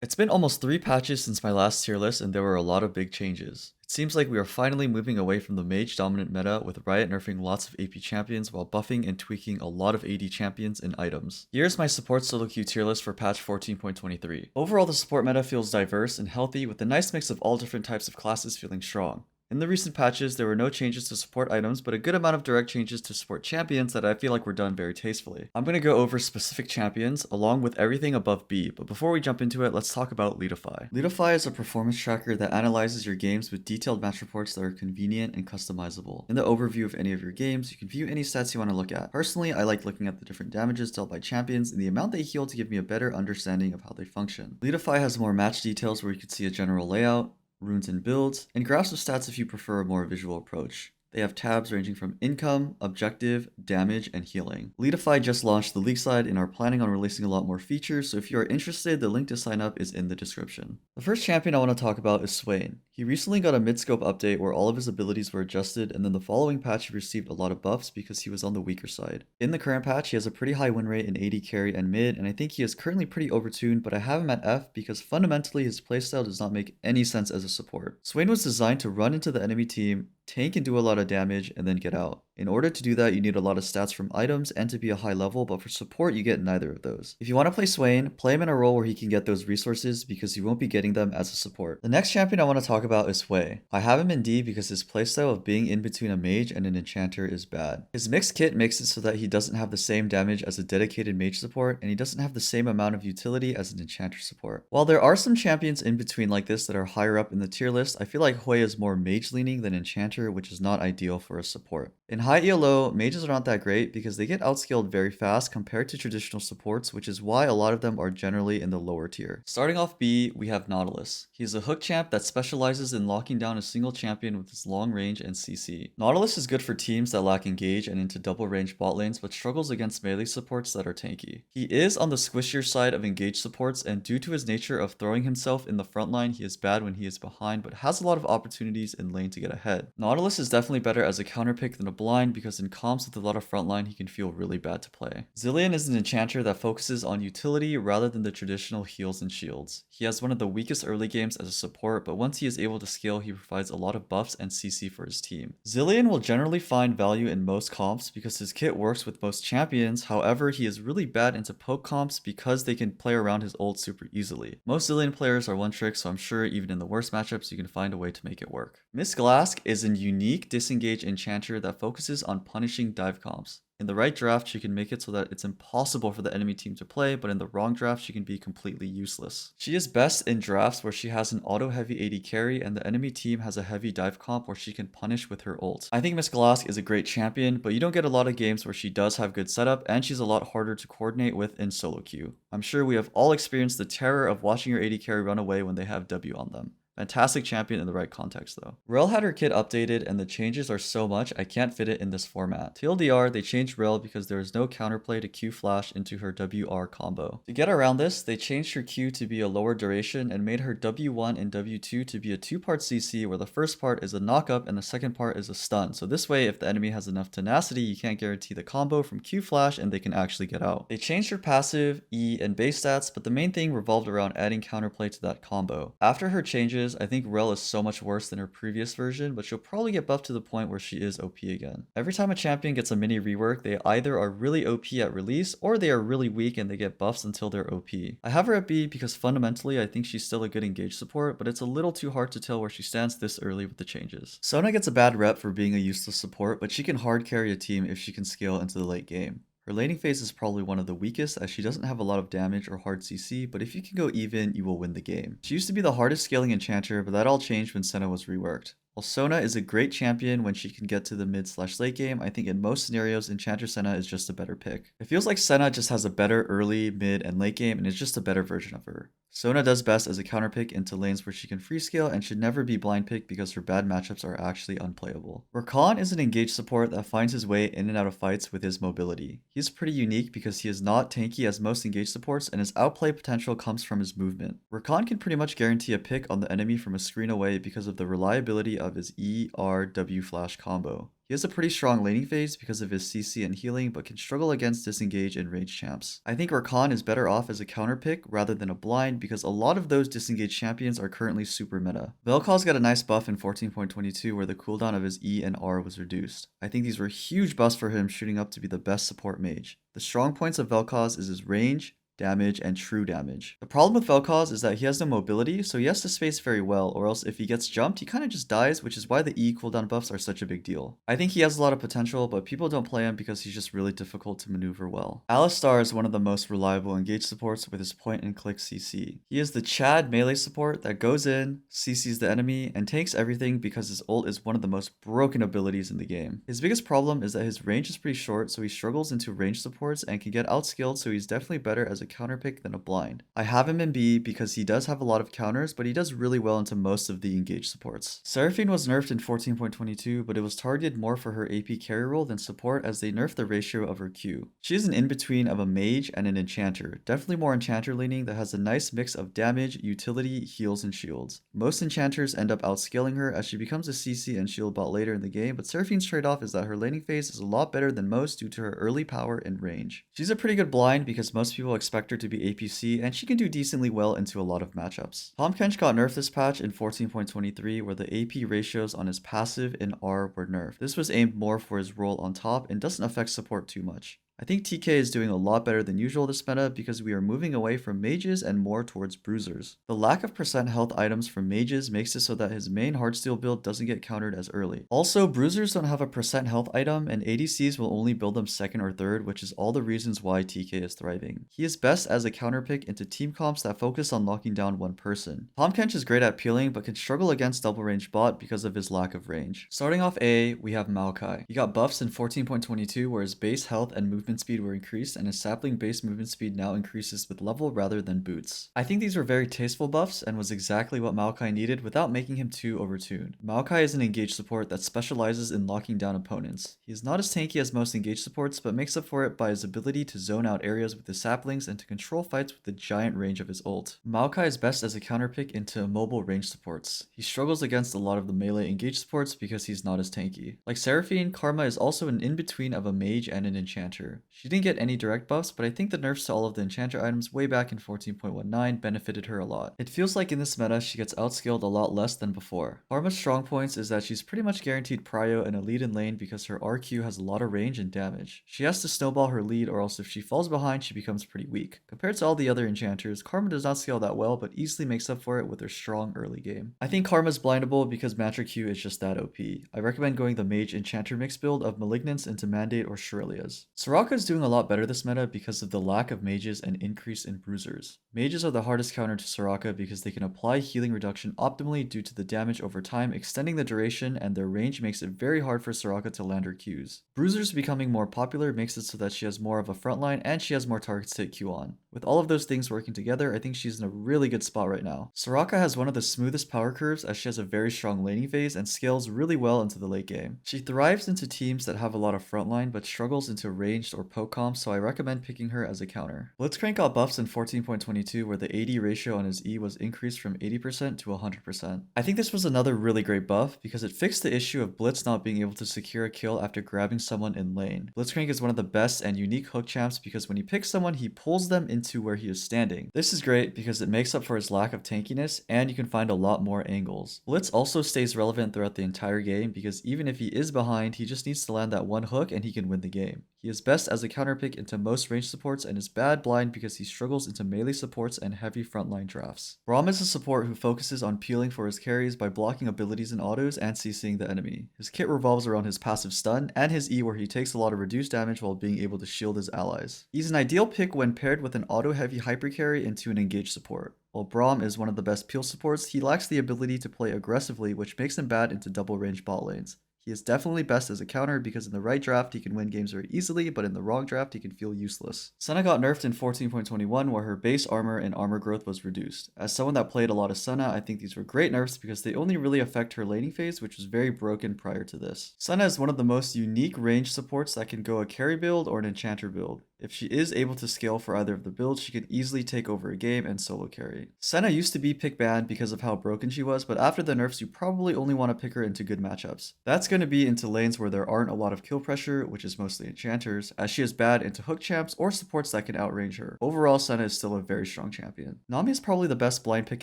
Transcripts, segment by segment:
It's been almost 3 patches since my last tier list, and there were a lot of big changes. It seems like we are finally moving away from the mage dominant meta, with Riot nerfing lots of AP champions while buffing and tweaking a lot of AD champions and items. Here's my support solo queue tier list for patch 14.23. Overall, the support meta feels diverse and healthy, with a nice mix of all different types of classes feeling strong. In the recent patches, there were no changes to support items, but a good amount of direct changes to support champions that I feel like were done very tastefully. I'm going to go over specific champions, along with everything above B, but before we jump into it, let's talk about Leetify. Leetify is a performance tracker that analyzes your games with detailed match reports that are convenient and customizable. In the overview of any of your games, you can view any stats you want to look at. Personally, I like looking at the different damages dealt by champions and the amount they heal to give me a better understanding of how they function. Leetify has more match details where you can see a general layout, runes and builds, and graphs of stats if you prefer a more visual approach. They have tabs ranging from income, objective, damage, and healing. Leetify just launched the league side and are planning on releasing a lot more features, so if you are interested, the link to sign up is in the description. The first champion I want to talk about is Swain. He recently got a mid-scope update where all of his abilities were adjusted, and then the following patch he received a lot of buffs because he was on the weaker side. In the current patch, he has a pretty high win rate in AD carry and mid, and I think he is currently pretty overtuned, but I have him at F because fundamentally his playstyle does not make any sense as a support. Swain was designed to run into the enemy team, tank and do a lot of damage, and then get out. In order to do that, you need a lot of stats from items and to be a high level, but for support, you get neither of those. If you want to play Swain, play him in a role where he can get those resources because you won't be getting them as a support. The next champion I want to talk about is Hwei. I have him in D because his playstyle of being in between a mage and an enchanter is bad. His mixed kit makes it so that he doesn't have the same damage as a dedicated mage support, and he doesn't have the same amount of utility as an enchanter support. While there are some champions in between like this that are higher up in the tier list, I feel like Hwei is more mage leaning than enchanter, which is not ideal for a support. In high ELO, mages are not that great because they get outscaled very fast compared to traditional supports, which is why a lot of them are generally in the lower tier. Starting off B, we have Nautilus. He's a hook champ that specializes in locking down a single champion with his long range and CC. Nautilus is good for teams that lack engage and into double range bot lanes, but struggles against melee supports that are tanky. He is on the squishier side of engage supports, and due to his nature of throwing himself in the front line, he is bad when he is behind, but has a lot of opportunities in lane to get ahead. Nautilus is definitely better as a counter pick than a blind because in comps with a lot of frontline, he can feel really bad to play. Zilean is an enchanter that focuses on utility rather than the traditional heals and shields. He has one of the weakest early games as a support, but once he is able to scale, he provides a lot of buffs and CC for his team. Zilean will generally find value in most comps because his kit works with most champions, however, he is really bad into poke comps because they can play around his ult super easily. Most Zilean players are one trick, so I'm sure even in the worst matchups, you can find a way to make it work. Miss Glasc is a unique disengage enchanter that focuses on punishing dive comps. In the right draft, she can make it so that it's impossible for the enemy team to play, but in the wrong draft, she can be completely useless. She is best in drafts where she has an auto-heavy AD carry and the enemy team has a heavy dive comp where she can punish with her ult. I think Miss Glasc is a great champion, but you don't get a lot of games where she does have good setup, and she's a lot harder to coordinate with in solo queue. I'm sure we have all experienced the terror of watching your AD carry run away when they have W on them. Fantastic champion in the right context though. Rell had her kit updated and the changes are so much I can't fit it in this format. TLDR, they changed Rell because there is no counterplay to Q flash into her WR combo. To get around this, they changed her Q to be a lower duration and made her W1 and W2 to be a two-part CC where the first part is a knock-up and the second part is a stun. So this way, if the enemy has enough tenacity, you can't guarantee the combo from Q flash and they can actually get out. They changed her passive, E, and base stats, but the main thing revolved around adding counterplay to that combo. After her changes, I think Rell is so much worse than her previous version, but she'll probably get buffed to the point where she is OP again. Every time a champion gets a mini rework, they either are really OP at release, or they are really weak and they get buffs until they're OP. I have her at B because fundamentally I think she's still a good engage support, but it's a little too hard to tell where she stands this early with the changes. Sona gets a bad rep for being a useless support, but she can hard carry a team if she can scale into the late game. Her laning phase is probably one of the weakest as she doesn't have a lot of damage or hard CC, but if you can go even, you will win the game. She used to be the hardest scaling enchanter, but that all changed when Senna was reworked. While Sona is a great champion when she can get to the mid/late game, I think in most scenarios, Enchanter Senna is just a better pick. It feels like Senna just has a better early, mid, and late game, and is just a better version of her. Sona does best as a counter pick into lanes where she can free scale and should never be blind picked because her bad matchups are actually unplayable. Rakan is an engaged support that finds his way in and out of fights with his mobility. He's pretty unique because he is not tanky as most engaged supports and his outplay potential comes from his movement. Rakan can pretty much guarantee a pick on the enemy from a screen away because of the reliability of his E-R-W flash combo. He has a pretty strong laning phase because of his CC and healing, but can struggle against disengage and range champs. I think Rakan is better off as a counter pick rather than a blind because a lot of those disengaged champions are currently super meta. Vel'Koz got a nice buff in 14.22 where the cooldown of his E and R was reduced. I think these were huge buffs for him, shooting up to be the best support mage. The strong points of Vel'Koz is his range, damage, and true damage. The problem with Vel'Koz is that he has no mobility, so he has to space very well, or else if he gets jumped, he kinda just dies, which is why the E cooldown buffs are such a big deal. I think he has a lot of potential, but people don't play him because he's just really difficult to maneuver well. Alistar is one of the most reliable engage supports with his point and click CC. He is the Chad melee support that goes in, CCs the enemy, and takes everything because his ult is one of the most broken abilities in the game. His biggest problem is that his range is pretty short, so he struggles into range supports and can get outskilled, so he's definitely better as a counter pick than a blind. I have him in B because he does have a lot of counters, but he does really well into most of the engage supports. Seraphine was nerfed in 14.22, but it was targeted more for her AP carry role than support as they nerfed the ratio of her Q. She is an in-between of a mage and an enchanter, definitely more enchanter leaning that has a nice mix of damage, utility, heals, and shields. Most enchanters end up outscaling her as she becomes a CC and shield bot later in the game, but Seraphine's trade-off is that her laning phase is a lot better than most due to her early power and range. She's a pretty good blind because most people expect her to be APC, and she can do decently well into a lot of matchups. Tahm Kench got nerfed this patch in 14.23 where the AP ratios on his passive and R were nerfed. This was aimed more for his role on top and doesn't affect support too much. I think TK is doing a lot better than usual this meta because we are moving away from mages and more towards bruisers. The lack of percent health items from mages makes it so that his main Heartsteel build doesn't get countered as early. Also, bruisers don't have a percent health item and ADCs will only build them second or third, which is all the reasons why TK is thriving. He is best as a counter pick into team comps that focus on locking down one person. Tahm Kench is great at peeling but can struggle against double range bot because of his lack of range. Starting off A, we have Maokai. He got buffs in 14.22 where his base health and movement speed were increased and his sapling base movement speed now increases with level rather than boots. I think these were very tasteful buffs and was exactly what Maokai needed without making him too overtuned. Maokai is an engage support that specializes in locking down opponents. He is not as tanky as most engage supports but makes up for it by his ability to zone out areas with his saplings and to control fights with the giant range of his ult. Maokai is best as a counterpick into mobile range supports. He struggles against a lot of the melee engage supports because he's not as tanky. Like Seraphine, Karma is also an in-between of a mage and an enchanter. She didn't get any direct buffs, but I think the nerfs to all of the enchanter items way back in 14.19 benefited her a lot. It feels like in this meta she gets outskilled a lot less than before. Karma's strong points is that she's pretty much guaranteed prio and a lead in lane because her RQ has a lot of range and damage. She has to snowball her lead or else if she falls behind she becomes pretty weak. Compared to all the other enchanters, Karma does not scale that well but easily makes up for it with her strong early game. I think Karma's blindable because Matra Q is just that OP. I recommend going the mage enchanter mix build of Malignance into Mandate or Shurelias. Soraka is doing a lot better this meta because of the lack of mages and increase in bruisers. Mages are the hardest counter to Soraka because they can apply healing reduction optimally due to the damage over time extending the duration and their range makes it very hard for Soraka to land her Qs. Bruisers becoming more popular makes it so that she has more of a frontline and she has more targets to hit Q on. With all of those things working together, I think she's in a really good spot right now. Soraka has one of the smoothest power curves as she has a very strong laning phase and scales really well into the late game. She thrives into teams that have a lot of frontline but struggles into ranged or poke comps, so I recommend picking her as a counter. Blitzcrank got buffs in 14.22 where the AD ratio on his E was increased from 80% to 100%. I think this was another really great buff because it fixed the issue of Blitz not being able to secure a kill after grabbing someone in lane. Blitzcrank is one of the best and unique hook champs because when he picks someone he pulls them into where he is standing. This is great because it makes up for his lack of tankiness and you can find a lot more angles. Blitz also stays relevant throughout the entire game because even if he is behind, he just needs to land that one hook and he can win the game. He is best as a counterpick into most range supports and is bad blind because he struggles into melee supports and heavy frontline drafts. Braum is a support who focuses on peeling for his carries by blocking abilities and autos and CCing the enemy. His kit revolves around his passive stun and his E where he takes a lot of reduced damage while being able to shield his allies. He's an ideal pick when paired with an auto-heavy hypercarry into an engaged support. While Braum is one of the best peel supports, he lacks the ability to play aggressively which makes him bad into double range bot lanes. He is definitely best as a counter because in the right draft he can win games very easily, but in the wrong draft he can feel useless. Senna got nerfed in 14.21 where her base armor and armor growth was reduced. As someone that played a lot of Senna, I think these were great nerfs because they only really affect her laning phase, which was very broken prior to this. Senna is one of the most unique range supports that can go a carry build or an enchanter build. If she is able to scale for either of the builds, she could easily take over a game and solo carry. Senna used to be pick banned because of how broken she was, but after the nerfs you probably only want to pick her into good matchups. That's going to be into lanes where there aren't a lot of kill pressure, which is mostly enchanters, as she is bad into hook champs or supports that can outrange her. Overall, Senna is still a very strong champion. Nami is probably the best blind pick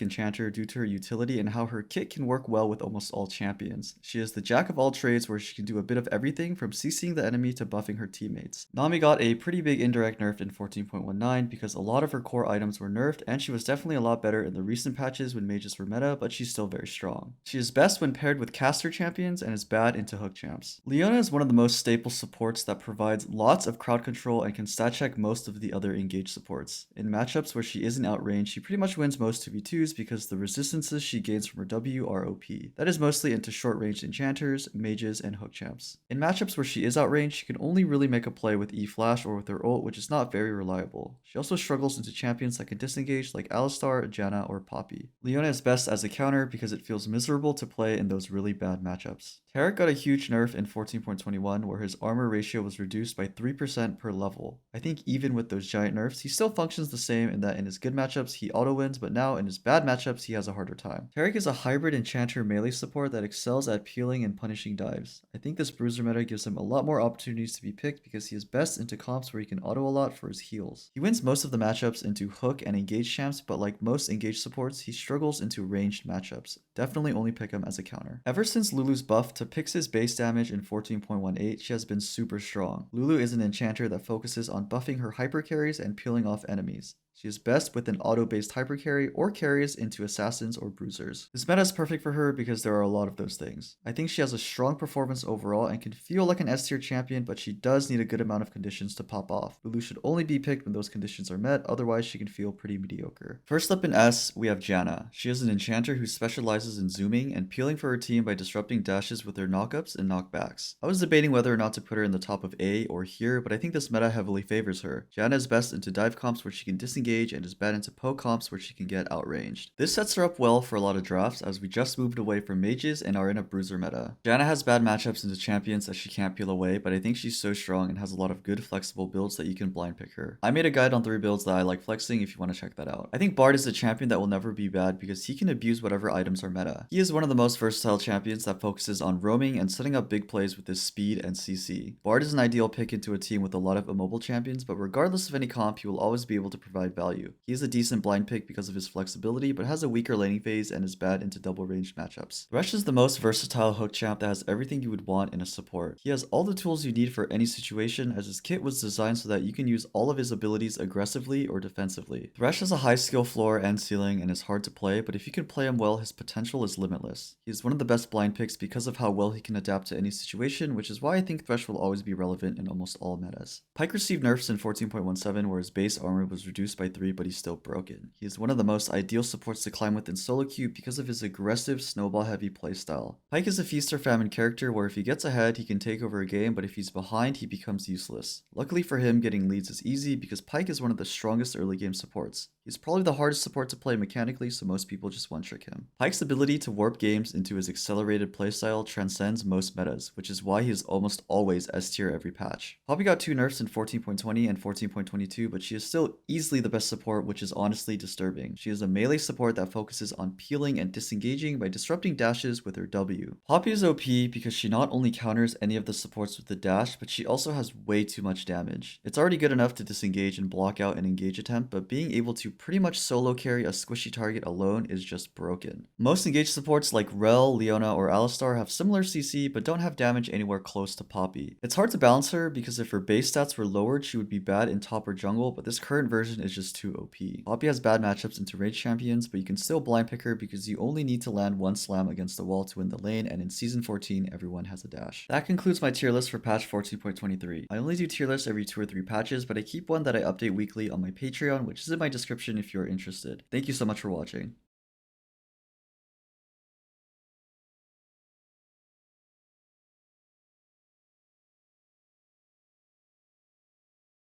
enchanter due to her utility and how her kit can work well with almost all champions. She is the jack of all trades where she can do a bit of everything from CCing the enemy to buffing her teammates. Nami got a pretty big indirect nerf in 14.19 because a lot of her core items were nerfed and she was definitely a lot better in the recent patches when mages were meta, but she's still very strong. She is best when paired with caster champions and is bad into hook champs. Leona is one of the most staple supports that provides lots of crowd control and can stat check most of the other engaged supports. In matchups where she isn't outranged, she pretty much wins most 2v2s because the resistances she gains from her W are OP. That is mostly into short range enchanters, mages, and hook champs. In matchups where she is outranged, she can only really make a play with E-Flash or with her ult, which is not very reliable. She also struggles into champions that can disengage like Alistar, Janna, or Poppy. Leona is best as a counter because it feels miserable to play in those really bad matchups. Taric got a huge nerf in 14.21 where his armor ratio was reduced by 3% per level. I think even with those giant nerfs, he still functions the same in that in his good matchups he auto wins, but now in his bad matchups he has a harder time. Taric is a hybrid enchanter melee support that excels at peeling and punishing dives. I think this bruiser meta gives him a lot more opportunities to be picked because he is best into comps where he can auto a lot for his heals. He wins most of the matchups into hook and engaged champs, but like most engaged supports, he struggles into ranged matchups. Definitely only pick him as a counter. Ever since Lulu's buff to Pix's base damage in 14.18, she has been super strong. Lulu is an enchanter that focuses on buffing her hyper carries and peeling off enemies. She is best with an auto-based hyper carry or carries into assassins or bruisers. This meta is perfect for her because there are a lot of those things. I think she has a strong performance overall and can feel like an S tier champion, but she does need a good amount of conditions to pop off. Lulu should only be picked when those conditions are met, otherwise she can feel pretty mediocre. First up in S, we have Janna. She is an enchanter who specializes in zooming and peeling for her team by disrupting dashes with her knockups and knockbacks. I was debating whether or not to put her in the top of A or here, but I think this meta heavily favors her. Janna is best into dive comps where she can disengage and is bad into poke comps where she can get outranged. This sets her up well for a lot of drafts as we just moved away from mages and are in a bruiser meta. Janna has bad matchups into champions that she can't peel away, but I think she's so strong and has a lot of good flexible builds that you can blind pick her. I made a guide on 3 builds that I like flexing if you want to check that out. I think Bard is a champion that will never be bad because he can abuse whatever items are meta. He is one of the most versatile champions that focuses on roaming and setting up big plays with his speed and CC. Bard is an ideal pick into a team with a lot of immobile champions, but regardless of any comp, he will always be able to provide value. He is a decent blind pick because of his flexibility, but has a weaker laning phase and is bad into double ranged matchups. Thresh is the most versatile hook champ that has everything you would want in a support. He has all the tools you need for any situation, as his kit was designed so that you can use all of his abilities aggressively or defensively. Thresh has a high skill floor and ceiling and is hard to play, but if you can play him well, his potential is limitless. He is one of the best blind picks because of how well he can adapt to any situation, which is why I think Thresh will always be relevant in almost all metas. Pyke received nerfs in 14.17 where his base armor was reduced by 3, but he's still broken. He is one of the most ideal supports to climb with in solo queue because of his aggressive snowball heavy playstyle. Pyke is a feast or famine character where if he gets ahead he can take over a game, but if he's behind he becomes useless. Luckily for him, getting leads is easy because Pyke is one of the strongest early game supports. He's probably the hardest support to play mechanically, so most people just one trick him. Pyke's ability to warp games into his accelerated playstyle transcends most metas, which is why he is almost always S tier every patch. Poppy got 2 nerfs in 14.20 and 14.22, but she is still easily the best support, which is honestly disturbing. She is a melee support that focuses on peeling and disengaging by disrupting dashes with her W. Poppy is OP because she not only counters any of the supports with the dash, but she also has way too much damage. It's already good enough to disengage and block out an engage attempt, but being able to pretty much solo carry a squishy target alone is just broken. Most engaged supports like Rell, Leona, or Alistar have similar CC, but don't have damage anywhere close to Poppy. It's hard to balance her because if her base stats were lowered, she would be bad in top or jungle, but this current version is just too OP. Poppy has bad matchups into range champions, but you can still blind pick her because you only need to land one slam against the wall to win the lane, and in Season 14, everyone has a dash. That concludes my tier list for patch 14.23. I only do tier lists every 2 or 3 patches, but I keep one that I update weekly on my Patreon, which is in my description if you're interested. Thank you so much for watching.